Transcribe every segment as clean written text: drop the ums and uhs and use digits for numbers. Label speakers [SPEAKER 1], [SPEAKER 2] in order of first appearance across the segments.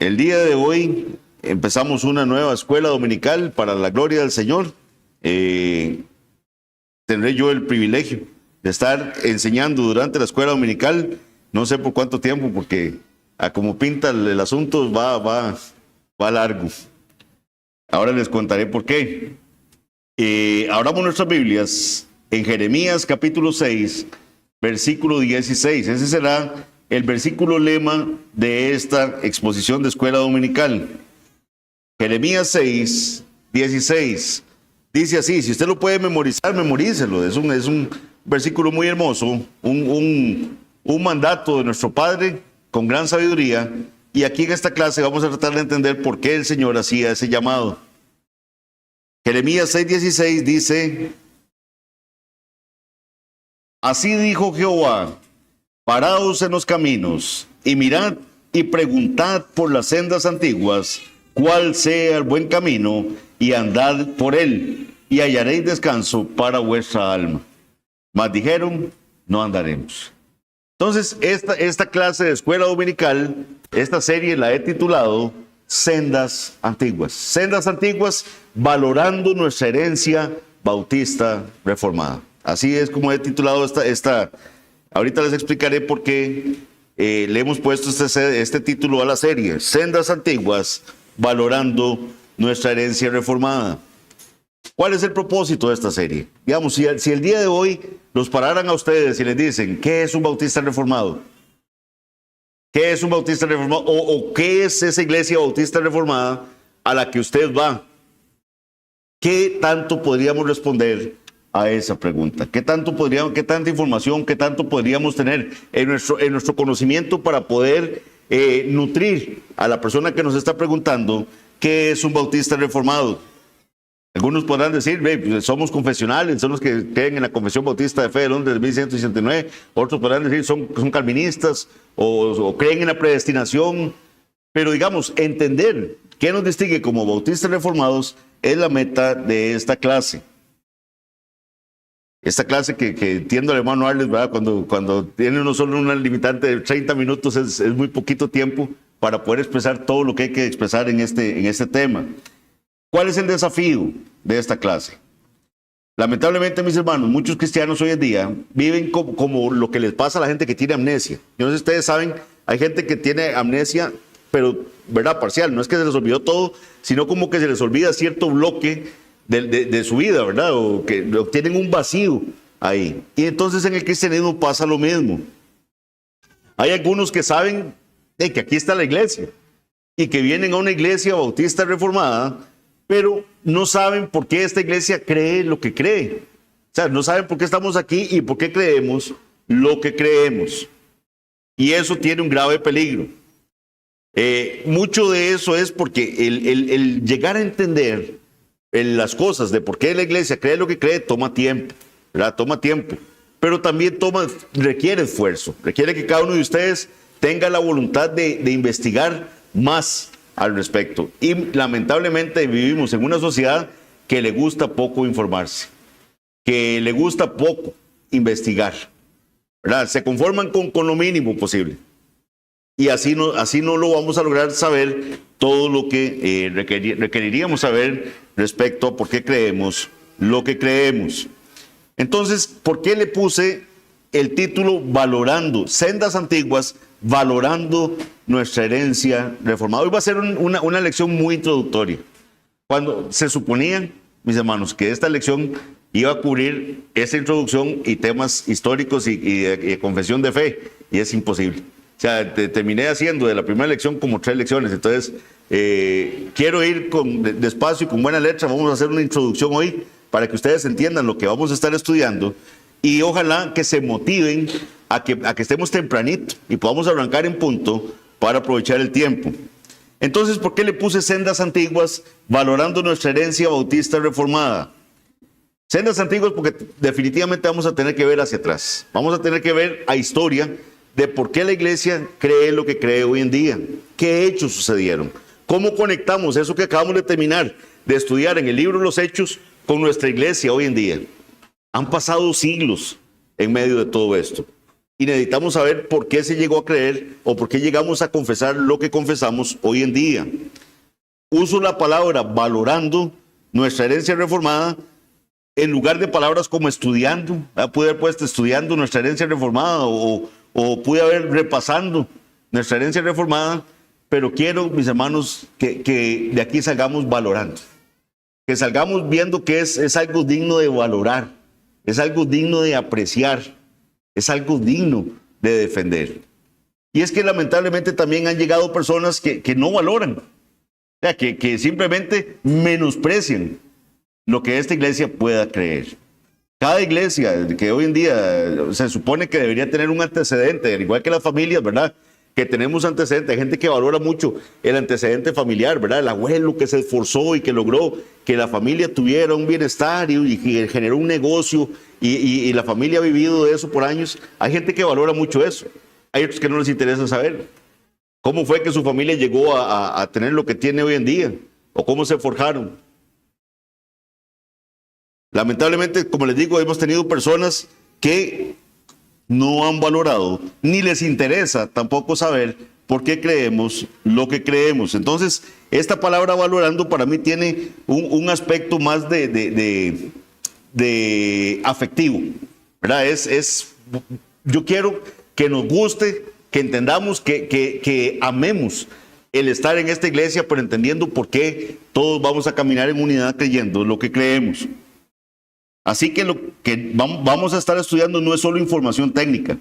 [SPEAKER 1] El día de hoy empezamos una nueva escuela dominical para la gloria del Señor. Tendré yo el privilegio de estar enseñando durante la escuela dominical, no sé por cuánto tiempo, porque a como pinta el asunto va largo. Ahora les contaré por qué. Abramos nuestras Biblias en Jeremías capítulo 6, versículo 16. Ese será el versículo lema de esta exposición de escuela dominical. Jeremías 6, 16. Dice así, si usted lo puede memorizar, memorícelo. Es un versículo muy hermoso, un mandato de nuestro Padre con gran sabiduría. Y aquí en esta clase vamos a tratar de entender por qué el Señor hacía ese llamado. Jeremías 6, 16 dice, así dijo Jehová, paraos en los caminos y mirad y preguntad por las sendas antiguas, cuál sea el buen camino, y andad por él, y hallaréis descanso para vuestra alma. Mas dijeron, no andaremos. Entonces, esta clase de escuela dominical, esta serie la he titulado Sendas Antiguas. Sendas Antiguas, valorando nuestra herencia bautista reformada. Así es como he titulado esta. Ahorita les explicaré por qué le hemos puesto este título a la serie. Sendas Antiguas, valorando nuestra herencia reformada. ¿Cuál es el propósito de esta serie? Digamos, si el día de hoy los pararan a ustedes y les dicen, ¿qué es un bautista reformado? ¿Qué es un bautista reformado? ¿O qué es esa iglesia bautista reformada a la que usted va? ¿Qué tanto podríamos responder a esa pregunta? ¿Qué tanta información, qué tanto podríamos tener en nuestro conocimiento para poder nutrir a la persona que nos está preguntando qué es un bautista reformado? Algunos podrán decir, pues somos confesionales, son los que creen en la Confesión Bautista de Fe de Londres de 1169. Otros podrán decir, son calvinistas o creen en la predestinación. Pero digamos, entender qué nos distingue como bautistas reformados es la meta de esta clase. Esta clase que entiendo al hermano Arles, ¿verdad? Cuando tiene uno solo una limitante de 30 minutos es muy poquito tiempo para poder expresar todo lo que hay que expresar en este tema. ¿Cuál es el desafío de esta clase? Lamentablemente, mis hermanos, muchos cristianos hoy en día viven como lo que les pasa a la gente que tiene amnesia. Yo no sé si ustedes saben, hay gente que tiene amnesia, pero, ¿verdad? Parcial. No es que se les olvidó todo, sino como que se les olvida cierto bloque de su vida, ¿verdad? O que tienen un vacío ahí. Y entonces en el cristianismo pasa lo mismo. Hay algunos que saben que aquí está la iglesia y que vienen a una iglesia bautista reformada, pero no saben por qué esta iglesia cree lo que cree. O sea, no saben por qué estamos aquí y por qué creemos lo que creemos. Y eso tiene un grave peligro. Mucho de eso es porque el llegar a entender las cosas de por qué la iglesia cree lo que cree toma tiempo, ¿verdad? Toma tiempo, pero también requiere esfuerzo, requiere que cada uno de ustedes tenga la voluntad de investigar más al respecto. Y lamentablemente vivimos en una sociedad que le gusta poco informarse, que le gusta poco investigar, ¿verdad? Se conforman con lo mínimo posible. Y así no lo vamos a lograr saber todo lo que requeriríamos saber respecto a por qué creemos lo que creemos. Entonces, ¿por qué le puse el título Valorando Sendas Antiguas, valorando nuestra herencia reformada? Hoy va a ser una lección muy introductoria. Cuando se suponía, mis hermanos, que esta lección iba a cubrir esa introducción y temas históricos y de confesión de fe, y es imposible. O sea, terminé haciendo de la primera lección como 3 lecciones. Entonces, quiero ir despacio y con buena letra. Vamos a hacer una introducción hoy para que ustedes entiendan lo que vamos a estar estudiando y ojalá que se motiven a que estemos tempranito y podamos arrancar en punto para aprovechar el tiempo. Entonces, ¿por qué le puse Sendas Antiguas, valorando nuestra herencia bautista reformada? Sendas Antiguas porque definitivamente vamos a tener que ver hacia atrás. Vamos a tener que ver a historia de por qué la iglesia cree lo que cree hoy en día. ¿Qué hechos sucedieron? ¿Cómo conectamos eso que acabamos de terminar de estudiar en el libro de los Hechos con nuestra iglesia hoy en día? Han pasado siglos en medio de todo esto. y necesitamos saber por qué se llegó a creer o por qué llegamos a confesar lo que confesamos hoy en día. Uso la palabra valorando nuestra herencia reformada en lugar de palabras como estudiando. Pude haber puesto estudiando nuestra herencia reformada o pude haber repasando nuestra herencia reformada, pero quiero, mis hermanos, que de aquí salgamos valorando, que salgamos viendo que es algo digno de valorar, es algo digno de apreciar, es algo digno de defender. Y es que lamentablemente también han llegado personas que no valoran, que simplemente menosprecian lo que esta iglesia pueda creer. Cada iglesia que hoy en día se supone que debería tener un antecedente, al igual que las familias, ¿verdad? Que tenemos antecedentes, hay gente que valora mucho el antecedente familiar, ¿verdad? El abuelo que se esforzó y que logró que la familia tuviera un bienestar y generó un negocio y la familia ha vivido de eso por años. Hay gente que valora mucho eso. Hay otros que no les interesa saber cómo fue que su familia llegó a tener lo que tiene hoy en día o cómo se forjaron. Lamentablemente, como les digo, hemos tenido personas que no han valorado, ni les interesa tampoco saber por qué creemos lo que creemos. Entonces, esta palabra valorando para mí tiene un aspecto más de afectivo, ¿verdad? Yo quiero que nos guste, que entendamos, que amemos el estar en esta iglesia, pero entendiendo por qué todos vamos a caminar en unidad creyendo lo que creemos. Así que lo que vamos a estar estudiando no es solo información técnica.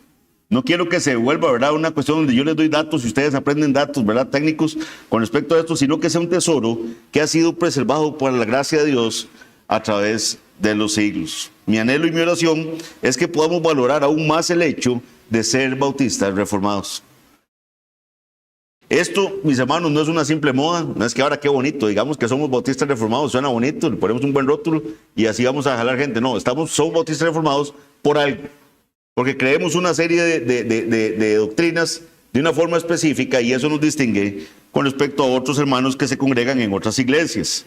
[SPEAKER 1] No quiero que se vuelva, ¿verdad?, una cuestión donde yo les doy datos y ustedes aprenden datos, ¿verdad?, técnicos con respecto a esto, sino que sea un tesoro que ha sido preservado por la gracia de Dios a través de los siglos. Mi anhelo y mi oración es que podamos valorar aún más el hecho de ser bautistas reformados. Esto, mis hermanos, no es una simple moda, no es que ahora qué bonito, digamos que somos bautistas reformados, suena bonito, le ponemos un buen rótulo y así vamos a jalar gente. No, somos bautistas reformados por algo, porque creemos una serie de doctrinas de una forma específica y eso nos distingue con respecto a otros hermanos que se congregan en otras iglesias.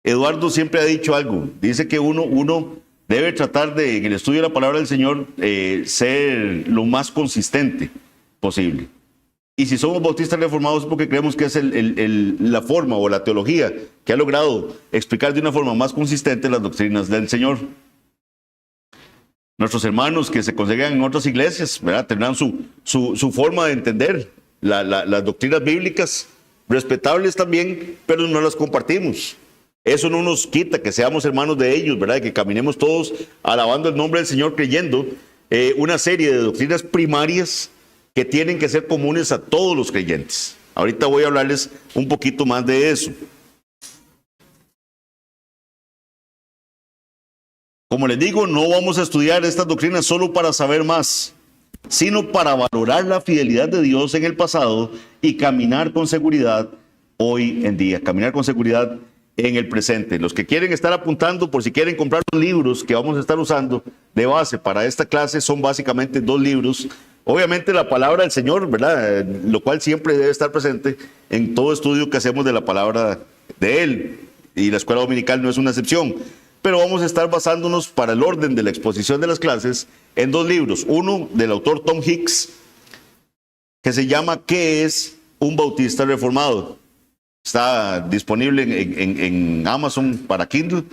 [SPEAKER 1] Eduardo siempre ha dicho algo, dice que uno debe tratar de, en el estudio de la palabra del Señor, ser lo más consistente posible. Y si somos bautistas reformados es porque creemos que es la forma o la teología que ha logrado explicar de una forma más consistente las doctrinas del Señor. Nuestros hermanos que se congregan en otras iglesias, ¿verdad?, tendrán su forma de entender las doctrinas bíblicas, respetables también, pero no las compartimos. Eso no nos quita que seamos hermanos de ellos, ¿verdad?, que caminemos todos alabando el nombre del Señor, creyendo una serie de doctrinas primarias que tienen que ser comunes a todos los creyentes. Ahorita voy a hablarles un poquito más de eso. Como les digo, no vamos a estudiar estas doctrinas solo para saber más, sino para valorar la fidelidad de Dios en el pasado y caminar con seguridad hoy en día, caminar con seguridad en el presente. Los que quieren estar apuntando, por si quieren comprar los libros que vamos a estar usando de base para esta clase, son básicamente 2 libros. Obviamente la palabra del Señor, ¿verdad?, lo cual siempre debe estar presente en todo estudio que hacemos de la palabra de Él, y la escuela dominical no es una excepción, pero vamos a estar basándonos para el orden de la exposición de las clases en 2 libros, uno del autor Tom Hicks, que se llama ¿Qué es un bautista reformado? Está disponible en Amazon para Kindle,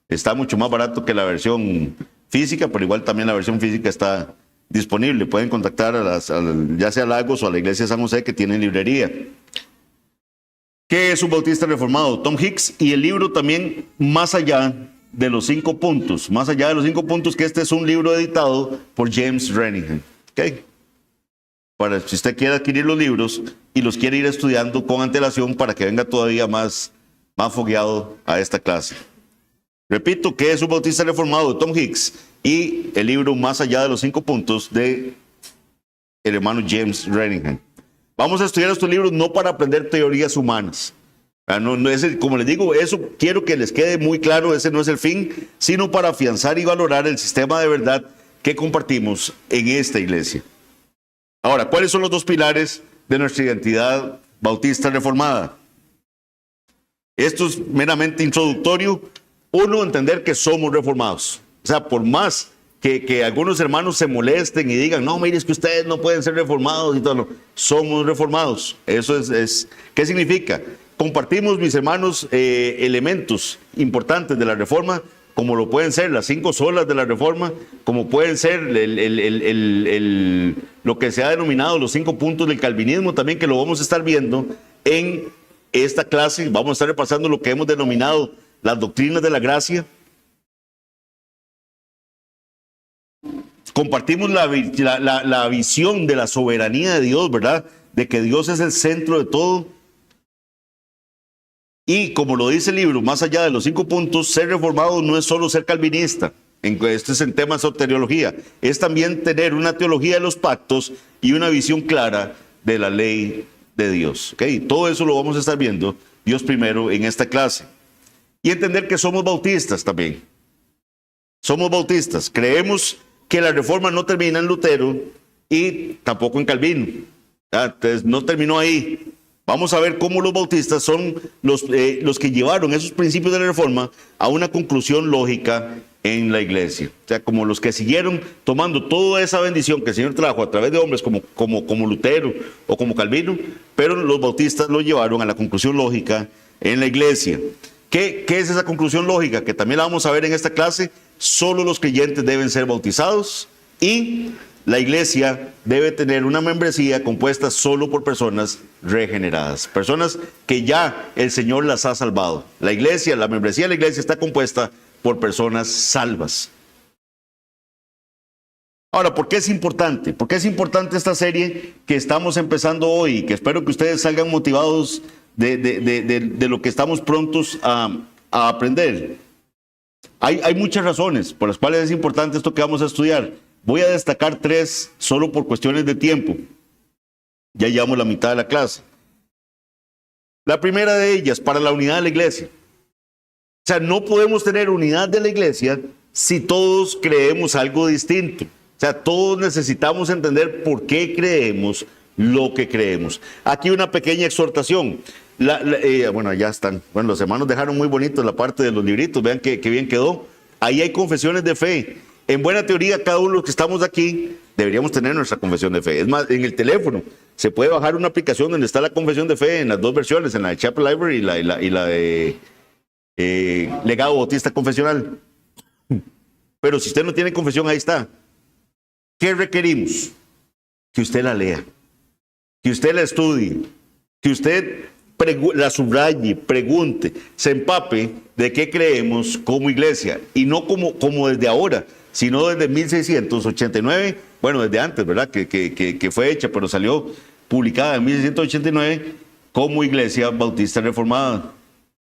[SPEAKER 1] está mucho más barato que la versión física, pero igual también la versión física está disponible. Pueden contactar ya sea a Lagos o a la iglesia de San José que tienen librería. ¿Qué es un bautista reformado? Tom Hicks, y el libro también Más allá de los 5 puntos. Más allá de los 5 puntos, que este es un libro editado por James Renihan. ¿Okay? Para si usted quiere adquirir los libros y los quiere ir estudiando con antelación para que venga todavía más fogueado a esta clase. Repito, ¿qué es un bautista reformado? Tom Hicks, y el libro Más allá de los 5 puntos de el hermano James Renihan. Vamos a estudiar estos libros no para aprender teorías humanas. Como les digo, eso quiero que les quede muy claro, ese no es el fin, sino para afianzar y valorar el sistema de verdad que compartimos en esta iglesia. Ahora, ¿cuáles son los 2 pilares de nuestra identidad bautista reformada? Esto es meramente introductorio. Uno, entender que somos reformados. O sea, por más que algunos hermanos se molesten y digan, no, mire, es que ustedes no pueden ser reformados y todo. No, somos reformados. Eso es ¿qué significa? Compartimos, mis hermanos, elementos importantes de la reforma, como lo pueden ser las 5 solas de la reforma, como pueden ser lo que se ha denominado los 5 puntos del calvinismo también, que lo vamos a estar viendo en esta clase. Vamos a estar repasando lo que hemos denominado las doctrinas de la gracia. Compartimos la visión de la soberanía de Dios, ¿verdad? De que Dios es el centro de todo. Y como lo dice el libro, más allá de los 5 puntos, ser reformado no es solo ser calvinista. Esto es en temas de soteriología. Es también tener una teología de los pactos y una visión clara de la ley de Dios. ¿Okay? Todo eso lo vamos a estar viendo, Dios primero, en esta clase. Y entender que somos bautistas también. Somos bautistas. Creemos que la reforma no termina en Lutero y tampoco en Calvino. Entonces, no terminó ahí. Vamos a ver cómo los bautistas son los que llevaron esos principios de la reforma a una conclusión lógica en la iglesia. O sea, como los que siguieron tomando toda esa bendición que el Señor trajo a través de hombres como Lutero o como Calvino, pero los bautistas lo llevaron a la conclusión lógica en la iglesia. ¿Qué es esa conclusión lógica? Que también la vamos a ver en esta clase. Solo los creyentes deben ser bautizados y la iglesia debe tener una membresía compuesta solo por personas regeneradas, personas que ya el Señor las ha salvado. La membresía de la iglesia está compuesta por personas salvas. Ahora, ¿por qué es importante? ¿Por qué es importante esta serie que estamos empezando hoy y que espero que ustedes salgan motivados de lo que estamos prontos a aprender? Hay muchas razones por las cuales es importante esto que vamos a estudiar. Voy a destacar 3 solo por cuestiones de tiempo. Ya llevamos la mitad de la clase. La primera de ellas, para la unidad de la iglesia. O sea, no podemos tener unidad de la iglesia si todos creemos algo distinto. O sea, todos necesitamos entender por qué creemos lo que creemos. Aquí una pequeña exhortación. Bueno, ya están. Bueno, los hermanos dejaron muy bonito la parte de los libritos. Vean qué bien quedó. Ahí hay confesiones de fe. En buena teoría, cada uno de los que estamos aquí deberíamos tener nuestra confesión de fe. Es más, en el teléfono se puede bajar una aplicación donde está la confesión de fe en las 2 versiones, en la de Chapel Library y la de Legado Bautista Confesional. Pero si usted no tiene confesión, ahí está. ¿Qué requerimos? Que usted la lea, que usted la estudie, que usted la subraye, pregunte, se empape de qué creemos como iglesia, y no como desde ahora, sino desde 1689, bueno, desde antes, ¿verdad? Que fue hecha, pero salió publicada en 1689 como Iglesia Bautista Reformada.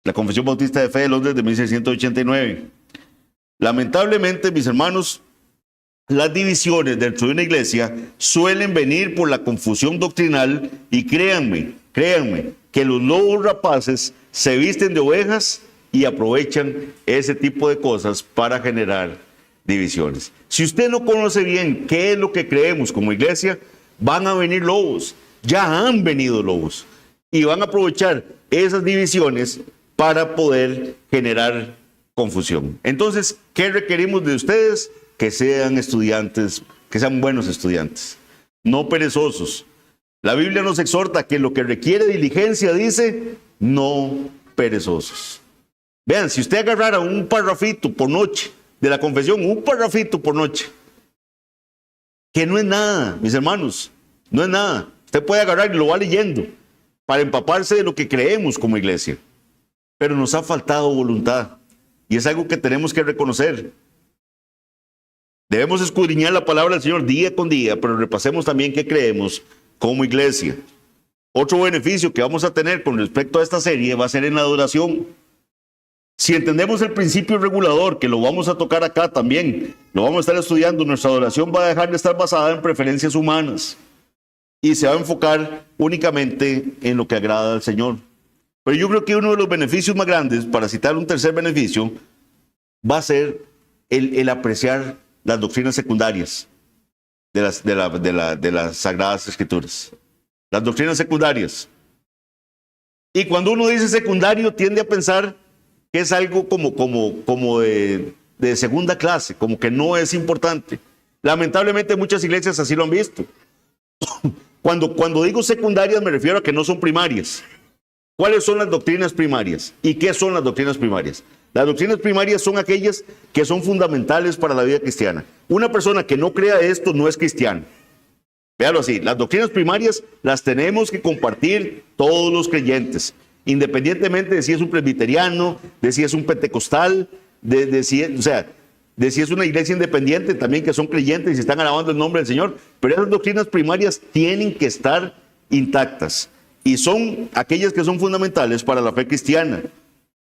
[SPEAKER 1] La Confesión Bautista de Fe de Londres de 1689. Lamentablemente, mis hermanos, las divisiones dentro de una iglesia suelen venir por la confusión doctrinal y créanme, que los lobos rapaces se visten de ovejas y aprovechan ese tipo de cosas para generar divisiones. Si usted no conoce bien qué es lo que creemos como iglesia, van a venir lobos, ya han venido lobos, y van a aprovechar esas divisiones para poder generar confusión. Entonces, ¿qué requerimos de ustedes? Que sean estudiantes, que sean buenos estudiantes, no perezosos. La Biblia nos exhorta que lo que requiere diligencia, dice, no perezosos. Vean, si usted agarrara un parrafito por noche de la confesión, un parrafito por noche, que no es nada, mis hermanos, no es nada. Usted puede agarrar y lo va leyendo para empaparse de lo que creemos como iglesia. Pero nos ha faltado voluntad y es algo que tenemos que reconocer. Debemos escudriñar la palabra del Señor día con día, pero repasemos también qué creemos como iglesia. Otro beneficio que vamos a tener con respecto a esta serie va a ser en la adoración. Si entendemos el principio regulador, que lo vamos a tocar acá también, lo vamos a estar estudiando, nuestra adoración va a dejar de estar basada en preferencias humanas y se va a enfocar únicamente en lo que agrada al Señor. Pero yo creo que uno de los beneficios más grandes, para citar un tercer beneficio, va a ser el apreciar las doctrinas secundarias de las Sagradas Escrituras. Las doctrinas secundarias. Y cuando uno dice secundario, tiende a pensar que es algo como de segunda clase, como que no es importante. Lamentablemente muchas iglesias así lo han visto. Cuando digo secundarias me refiero a que no son primarias. ¿Cuáles son las doctrinas primarias? ¿Y qué son las doctrinas primarias? Las doctrinas primarias son aquellas que son fundamentales para la vida cristiana. Una persona que no crea esto no es cristiano. Véalo así, las doctrinas primarias las tenemos que compartir todos los creyentes, independientemente de si es un presbiteriano, de si es un pentecostal, de si es una iglesia independiente también que son creyentes y están alabando el nombre del Señor. Pero esas doctrinas primarias tienen que estar intactas y son aquellas que son fundamentales para la fe cristiana.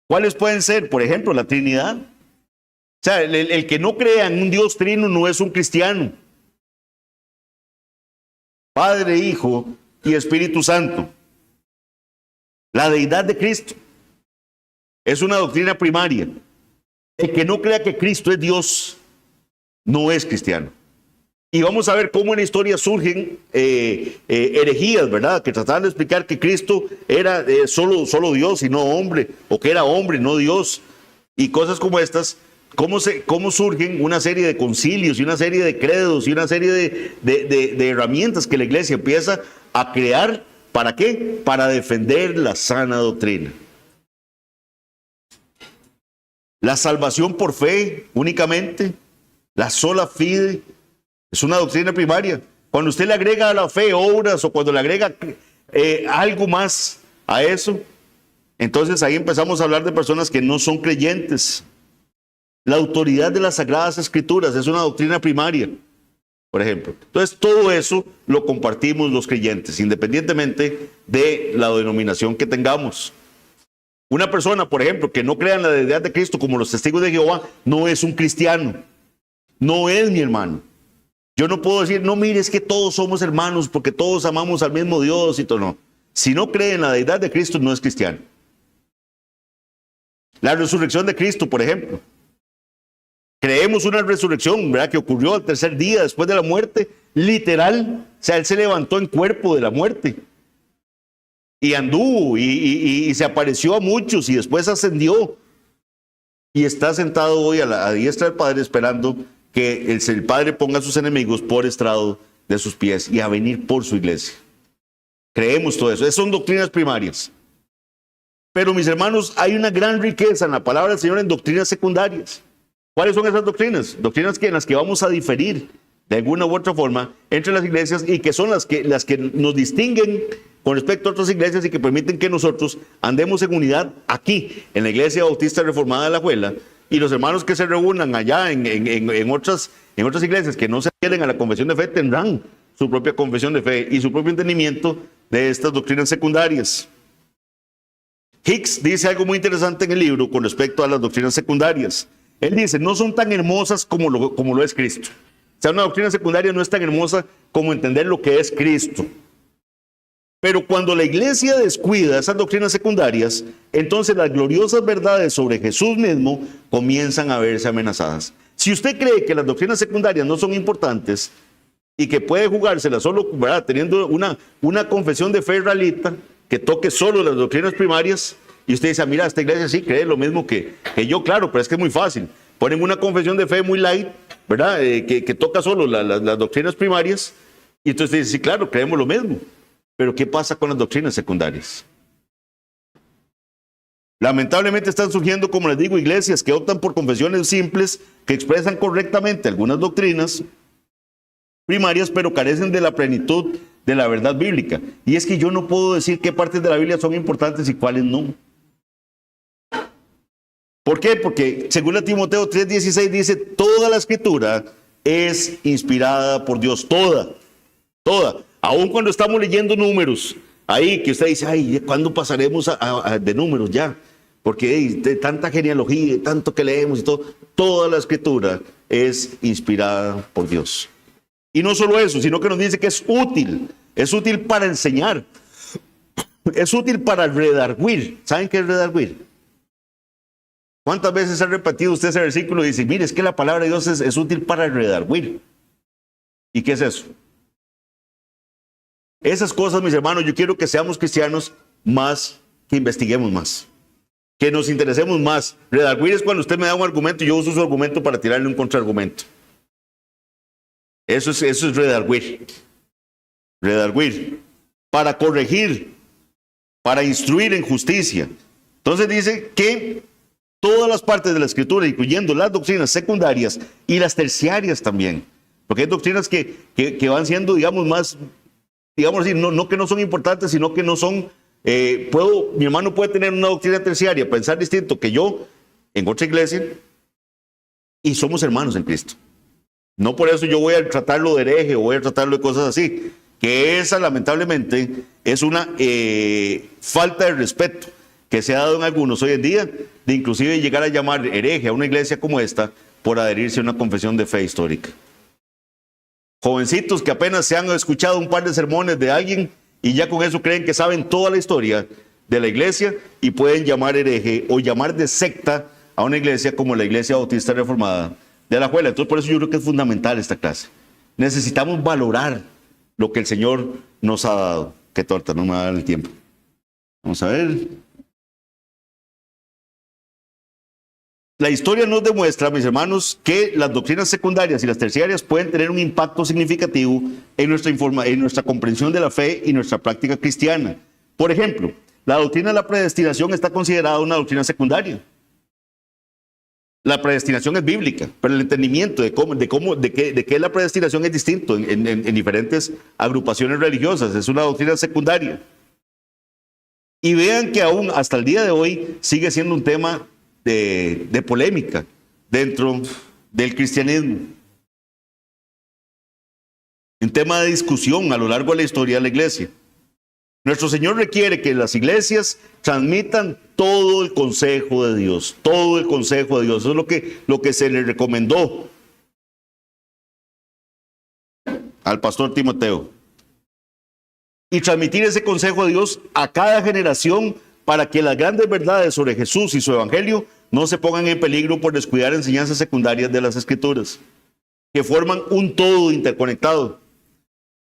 [SPEAKER 1] ¿Cuáles pueden ser? Por ejemplo, la Trinidad. O sea, el que no crea en un Dios trino no es un cristiano. Padre, Hijo y Espíritu Santo. La deidad de Cristo es una doctrina primaria. El que no crea que Cristo es Dios no es cristiano. Y vamos a ver cómo en la historia surgen herejías, ¿verdad? Que trataban de explicar que Cristo era solo Dios y no hombre, o que era hombre, no Dios, y cosas como estas. Cómo surgen una serie de concilios y una serie de credos y una serie de herramientas que la iglesia empieza a crear. ¿Para qué? Para defender la sana doctrina. La salvación por fe únicamente, la sola fide, es una doctrina primaria. Cuando usted le agrega a la fe obras o cuando le agrega algo más a eso, entonces ahí empezamos a hablar de personas que no son creyentes. La autoridad de las Sagradas Escrituras es una doctrina primaria, por ejemplo. Entonces, todo eso lo compartimos los creyentes, independientemente de la denominación que tengamos. Una persona, por ejemplo, que no crea en la deidad de Cristo como los testigos de Jehová, no es un cristiano. No es mi hermano. Yo no puedo decir, no, mire, es que todos somos hermanos porque todos amamos al mismo Dios y todo. No. Si no cree en la deidad de Cristo, no es cristiano. La resurrección de Cristo, por ejemplo. Creemos una resurrección, ¿verdad? Que ocurrió al tercer día después de la muerte, literal. O sea, Él se levantó en cuerpo de la muerte. Y anduvo y se apareció a muchos y después ascendió. Y está sentado hoy a la diestra del Padre esperando que el Padre ponga a sus enemigos por estrado de sus pies y a venir por su iglesia. Creemos todo eso. Esas son doctrinas primarias. Pero mis hermanos, hay una gran riqueza en la palabra del Señor en doctrinas secundarias. ¿Cuáles son esas doctrinas? Doctrinas en las que vamos a diferir de alguna u otra forma entre las iglesias y que son las que nos distinguen con respecto a otras iglesias y que permiten que nosotros andemos en unidad aquí, en la Iglesia Bautista Reformada de La Juela, y los hermanos que se reúnan allá en otras iglesias que no se adhieren a la confesión de fe tendrán su propia confesión de fe y su propio entendimiento de estas doctrinas secundarias. Hicks dice algo muy interesante en el libro con respecto a las doctrinas secundarias. Él dice, no son tan hermosas como lo es Cristo. O sea, una doctrina secundaria no es tan hermosa como entender lo que es Cristo. Pero cuando la iglesia descuida esas doctrinas secundarias, entonces las gloriosas verdades sobre Jesús mismo comienzan a verse amenazadas. Si usted cree que las doctrinas secundarias no son importantes y que puede jugárselas solo, ¿verdad?, teniendo una confesión de fe israelita que toque solo las doctrinas primarias, y usted dice, mira, esta iglesia sí cree lo mismo que yo, claro, pero es que es muy fácil. Ponen una confesión de fe muy light, ¿verdad?, que toca solo las doctrinas primarias, y entonces dice, sí, claro, creemos lo mismo. Pero ¿qué pasa con las doctrinas secundarias? Lamentablemente están surgiendo, como les digo, iglesias que optan por confesiones simples, que expresan correctamente algunas doctrinas primarias, pero carecen de la plenitud de la verdad bíblica. Y es que yo no puedo decir qué partes de la Biblia son importantes y cuáles no. ¿Por qué? Porque según la Timoteo 3:16 dice, toda la escritura es inspirada por Dios, toda. Aún cuando estamos leyendo números, ahí que usted dice, ay, ¿cuándo pasaremos de números ya? Porque de tanta genealogía, de tanto que leemos y todo, toda la escritura es inspirada por Dios. Y no solo eso, sino que nos dice que es útil para enseñar, es útil para redarguir. ¿Saben qué es redarguir? ¿Cuántas veces ha repetido usted ese versículo y dice, mire, es que la palabra de Dios es útil para redarguir? ¿Y qué es eso? Esas cosas, mis hermanos, yo quiero que seamos cristianos más que investiguemos más. que nos interesemos más. Redarguir es cuando usted me da un argumento y yo uso su argumento para tirarle un contraargumento. Eso es redarguir. Redarguir. Para corregir, para instruir en justicia. Entonces dice que todas las partes de la Escritura, incluyendo las doctrinas secundarias y las terciarias también, porque hay doctrinas que van siendo, digamos, más, digamos así, no que no son importantes, sino que no son, mi hermano puede tener una doctrina terciaria, pensar distinto que yo en otra iglesia, y somos hermanos en Cristo. No por eso yo voy a tratarlo de hereje o voy a tratarlo de cosas así, que esa lamentablemente es una falta de respeto que se ha dado en algunos hoy en día, de inclusive llegar a llamar hereje a una iglesia como esta por adherirse a una confesión de fe histórica. Jovencitos que apenas se han escuchado un par de sermones de alguien y ya con eso creen que saben toda la historia de la iglesia y pueden llamar hereje o llamar de secta a una iglesia como la Iglesia Bautista Reformada de Alajuela. Entonces por eso yo creo que es fundamental esta clase. Necesitamos valorar lo que el Señor nos ha dado. Qué torta, no me va a dar el tiempo. Vamos a ver. La historia nos demuestra, mis hermanos, que las doctrinas secundarias y las terciarias pueden tener un impacto significativo en nuestra comprensión de la fe y nuestra práctica cristiana. Por ejemplo, la doctrina de la predestinación está considerada una doctrina secundaria. La predestinación es bíblica, pero el entendimiento de qué la predestinación es distinto en diferentes agrupaciones religiosas. Es una doctrina secundaria. Y vean que aún hasta el día de hoy sigue siendo un tema de polémica dentro del cristianismo. Un tema de discusión a lo largo de la historia de la iglesia. Nuestro Señor requiere que las iglesias transmitan todo el consejo de Dios, todo el consejo de Dios. Eso es lo que se le recomendó al pastor Timoteo. Y transmitir ese consejo de Dios a cada generación para que las grandes verdades sobre Jesús y su evangelio no se pongan en peligro por descuidar enseñanzas secundarias de las Escrituras, que forman un todo interconectado.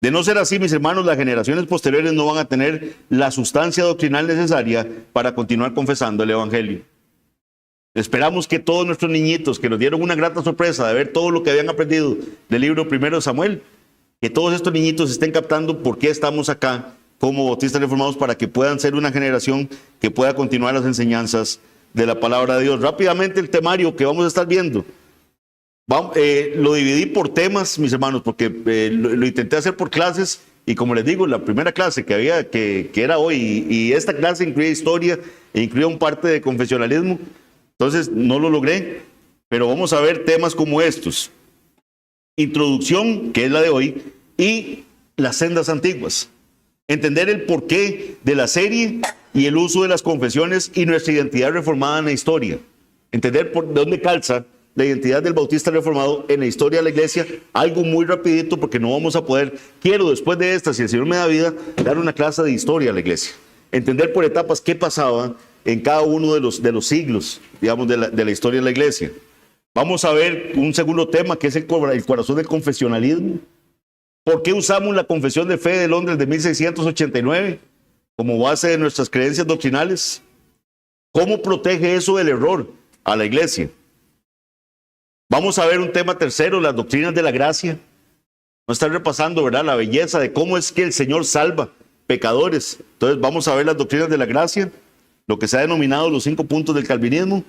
[SPEAKER 1] De no ser así, mis hermanos, las generaciones posteriores no van a tener la sustancia doctrinal necesaria para continuar confesando el evangelio. Esperamos que todos nuestros niñitos que nos dieron una grata sorpresa de ver todo lo que habían aprendido del libro primero de Samuel, que todos estos niñitos estén captando por qué estamos acá como bautistas reformados, para que puedan ser una generación que pueda continuar las enseñanzas de la palabra de Dios. Rápidamente el temario que vamos a estar viendo. Lo dividí por temas, mis hermanos, porque lo intenté hacer por clases y como les digo, la primera clase que había, que era hoy, y esta clase incluía historia e incluía un parte de confesionalismo, entonces no lo logré, pero vamos a ver temas como estos. Introducción, que es la de hoy, y las sendas antiguas. Entender el porqué de la serie y el uso de las confesiones y nuestra identidad reformada en la historia. Entender de dónde calza la identidad del bautista reformado en la historia de la iglesia. Algo muy rapidito porque no vamos a poder. Quiero después de esta, si el Señor me da vida, dar una clase de historia a la iglesia. Entender por etapas qué pasaba en cada uno de los siglos, digamos, de la historia de la iglesia. Vamos a ver un segundo tema que es el corazón del confesionalismo. ¿Por qué usamos la Confesión de Fe de Londres de 1689 como base de nuestras creencias doctrinales? ¿Cómo protege eso del error a la iglesia? Vamos a ver un tema tercero, las doctrinas de la gracia. Vamos a estar repasando, ¿verdad?, la belleza de cómo es que el Señor salva pecadores. Entonces vamos a ver las doctrinas de la gracia, lo que se ha denominado los 5 puntos del calvinismo.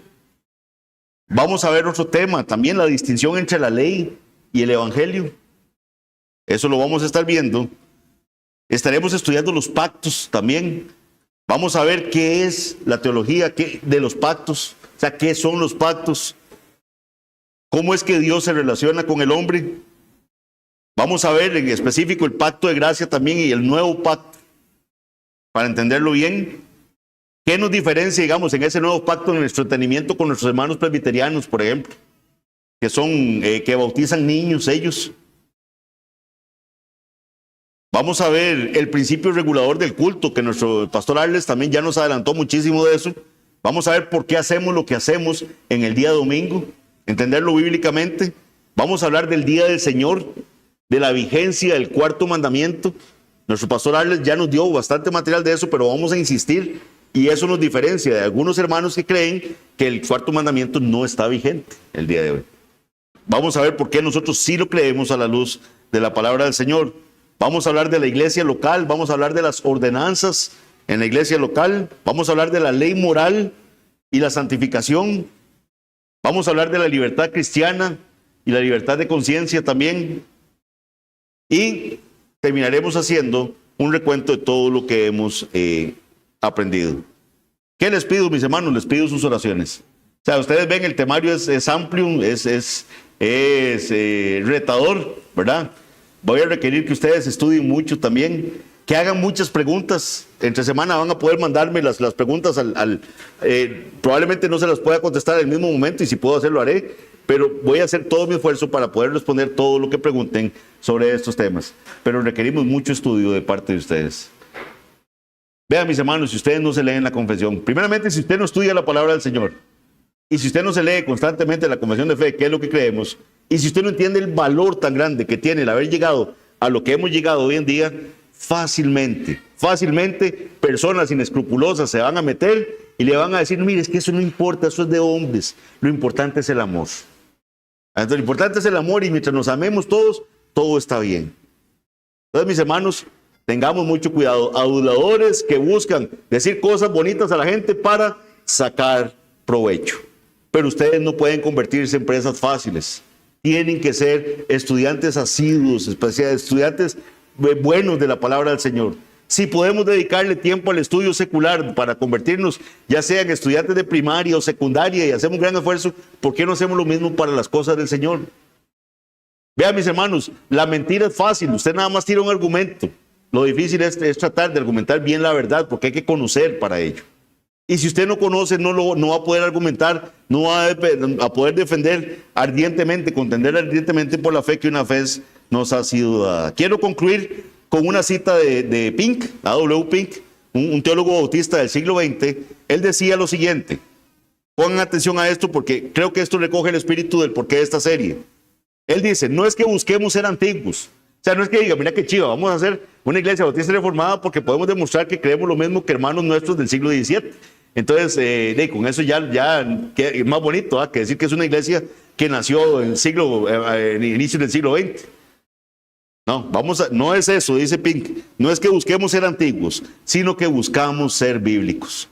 [SPEAKER 1] Vamos a ver otro tema, también la distinción entre la ley y el evangelio. Eso lo vamos a estar viendo. Estaremos estudiando los pactos también. Vamos a ver qué es la teología de los pactos. O sea, qué son los pactos. ¿Cómo es que Dios se relaciona con el hombre? Vamos a ver en específico el pacto de gracia también y el nuevo pacto. Para entenderlo bien, ¿qué nos diferencia, digamos, en ese nuevo pacto en nuestro entendimiento con nuestros hermanos presbiterianos, por ejemplo? Que bautizan niños ellos. Vamos a ver el principio regulador del culto, que nuestro pastor Arles también ya nos adelantó muchísimo de eso. Vamos a ver por qué hacemos lo que hacemos en el día domingo, entenderlo bíblicamente. Vamos a hablar del día del Señor, de la vigencia del 4º mandamiento. Nuestro pastor Arles ya nos dio bastante material de eso, pero vamos a insistir Y eso nos diferencia de algunos hermanos que creen que el cuarto mandamiento no está vigente el día de hoy. Vamos a ver por qué nosotros sí lo creemos a la luz de la palabra del Señor. Vamos a hablar de la iglesia local, vamos a hablar de las ordenanzas en la iglesia local, vamos a hablar de la ley moral y la santificación, vamos a hablar de la libertad cristiana y la libertad de conciencia también. Y terminaremos haciendo un recuento de todo lo que hemos aprendido. ¿Qué les pido, mis hermanos? Les pido sus oraciones. O sea, ustedes ven, el temario es amplio, es retador, ¿verdad? Voy a requerir que ustedes estudien mucho también, que hagan muchas preguntas. Entre semana van a poder mandarme las preguntas probablemente no se las pueda contestar en el mismo momento, y si puedo hacerlo haré, pero voy a hacer todo mi esfuerzo para poder responder todo lo que pregunten sobre estos temas. Pero requerimos mucho estudio de parte de ustedes. Vean, mis hermanos, si ustedes no se leen la confesión, primeramente, si usted no estudia la palabra del Señor, y si usted no se lee constantemente la confesión de fe, que es lo que creemos, y si usted no entiende el valor tan grande que tiene el haber llegado a lo que hemos llegado hoy en día, fácilmente personas inescrupulosas se van a meter y le van a decir: mire, es que eso no importa, eso es de hombres, lo importante es el amor. Entonces, lo importante es el amor, y mientras nos amemos todos, todo está bien. Entonces, mis hermanos, tengamos mucho cuidado. Aduladores que buscan decir cosas bonitas a la gente para sacar provecho. Pero ustedes no pueden convertirse en presas fáciles. Tienen que ser estudiantes asiduos, estudiantes buenos de la palabra del Señor. Si podemos dedicarle tiempo al estudio secular para convertirnos, ya sean estudiantes de primaria o secundaria, y hacemos un gran esfuerzo, ¿por qué no hacemos lo mismo para las cosas del Señor? Vean, mis hermanos, la mentira es fácil. Usted nada más tira un argumento. Lo difícil es tratar de argumentar bien la verdad, porque hay que conocer para ello. Y si usted no conoce, no va a poder argumentar, no va a poder defender ardientemente, contender ardientemente por la fe que una vez nos ha sido dada. Quiero concluir con una cita de Pink, A.W. Pink, un teólogo bautista del siglo XX. Él decía lo siguiente: pongan atención a esto, porque creo que esto recoge el espíritu del porqué de esta serie. Él dice: no es que busquemos ser antiguos. O sea, no es que diga, mira qué chiva, vamos a hacer una iglesia bautista reformada porque podemos demostrar que creemos lo mismo que hermanos nuestros del siglo XVII. Entonces, con eso ya es más bonito, que decir que es una iglesia que nació en el inicio del siglo XX. No es eso, dice Pink. No es que busquemos ser antiguos, sino que buscamos ser bíblicos.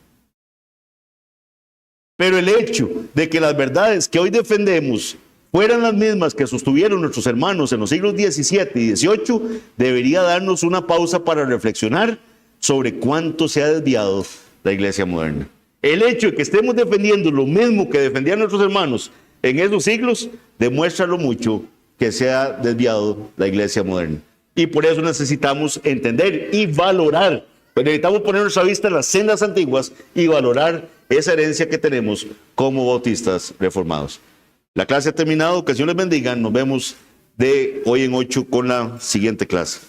[SPEAKER 1] Pero el hecho de que las verdades que hoy defendemos fueran las mismas que sostuvieron nuestros hermanos en los siglos XVII y XVIII, debería darnos una pausa para reflexionar sobre cuánto se ha desviado la iglesia moderna. El hecho de que estemos defendiendo lo mismo que defendían nuestros hermanos en esos siglos demuestra lo mucho que se ha desviado la iglesia moderna. Y por eso necesitamos entender y valorar. Necesitamos poner nuestra vista en las sendas antiguas y valorar esa herencia que tenemos como bautistas reformados. La clase ha terminado, que el Señor les bendiga. Nos vemos de hoy en 8 con la siguiente clase.